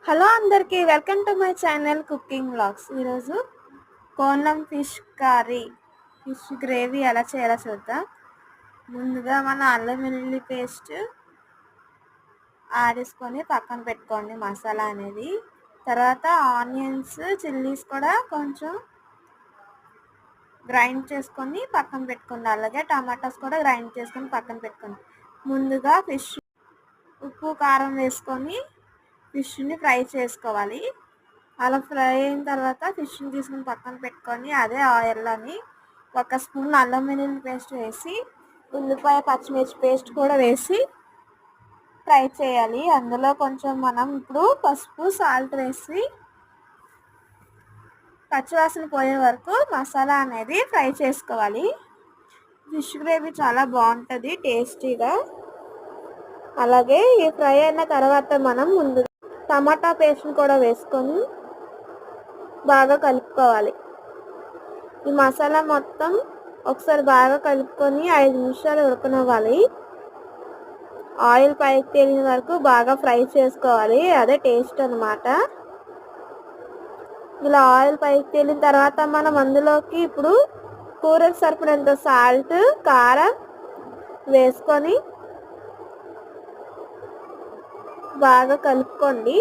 Hello అందరికీ welcome to my channel cooking vlogs. ఈరోజు కోనం fish curry, fish gravy ఎలా చేయాలో చూద్దాం. ముందుగా మన అల్లం వెల్లుల్లి పేస్ట్ ఆడేసుకొని పక్కన పెట్టుకోండి మసాలా అనేది. తర్వాత ఆనియన్స్ చిల్లీస్ కూడా కొంచెం గ్రైండ్ చేసుకొని పక్కన పెట్టుకోండి. అలాగే టమాటాస్ కూడా గ్రైండ్ చేసుకొని పక్కన పెట్టుకోండి. ముందుగా ఫిష్ ఉప్పు కారం వేసుకొని ఫిష్ని ఫ్రై చేసుకోవాలి. అలా ఫ్రై అయిన తర్వాత ఫిష్ని తీసుకుని పక్కన పెట్టుకొని అదే ఆయిల్లోని 1 స్పూన్ అల్లం వెల్లుల్లి పేస్ట్ వేసి ఉల్లిపాయ పచ్చిమిర్చి పేస్ట్ కూడా వేసి ఫ్రై చేయాలి. అందులో కొంచెం మనం ఇప్పుడు పసుపు సాల్ట్ వేసి పచ్చివాసన పోయే వరకు మసాలా అనేది ఫ్రై చేసుకోవాలి. ఫిష్ గ్రేవీ చాలా బాగుంటుంది టేస్టీగా. అలాగే ఈ ఫ్రై అయిన తర్వాత మనం ముందు టమాటా పేస్ట్ని కూడా వేసుకొని బాగా కలుపుకోవాలి. ఈ మసాలా మొత్తం ఒకసారి బాగా కలుపుకొని 5 నిమిషాలు ఉడకనివ్వాలి. ఆయిల్ పైకి తేలిన వరకు బాగా ఫ్రై చేసుకోవాలి. అదే టేస్ట్ అన్నమాట. ఇలా ఆయిల్ పైకి తేలిన తర్వాత మనం అందులోకి ఇప్పుడు కూరకు సరిపడినంత సాల్ట్, కారం వేసుకొని బాగా కలుపుకోండి.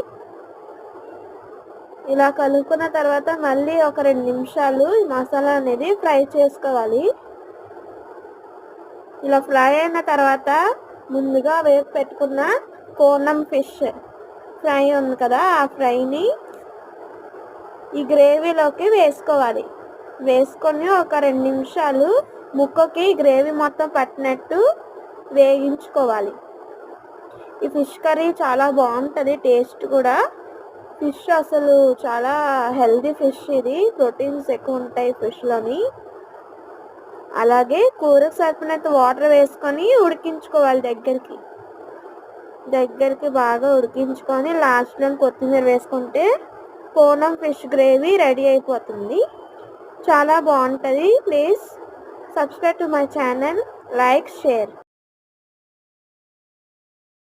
ఇలా కలుపుకున్న తర్వాత మళ్ళీ ఒక 2 నిమిషాలు ఈ మసాలా అనేది ఫ్రై చేసుకోవాలి. ఇలా ఫ్రై అయిన తర్వాత ముందుగా వేసి పెట్టుకున్న కోనం ఫిష్ ఫ్రై ఉంది కదా, ఆ ఫ్రైని ఈ గ్రేవీలోకి వేసుకోవాలి. వేసుకొని ఒక 2 నిమిషాలు ముక్కకి గ్రేవీ మొత్తం పట్టినట్టు వేగించుకోవాలి. ఈ ఫిష్ కర్రీ చాలా బాగుంటుంది టేస్ట్ కూడా. ఫిష్ అసలు చాలా హెల్దీ ఫిష్, ఇది ప్రోటీన్స్ ఎక్కువ ఉంటాయి ఫిష్లోని. అలాగే కూరకు సరిపడినంత వాటర్ వేసుకొని ఉడికించుకోవాలి. దగ్గరికి బాగా ఉడికించుకొని లాస్ట్లో కొత్తిమీర వేసుకుంటే కోనం ఫిష్ గ్రేవీ రెడీ అయిపోతుంది. చాలా బాగుంటుంది. Please subscribe to my channel, like, share.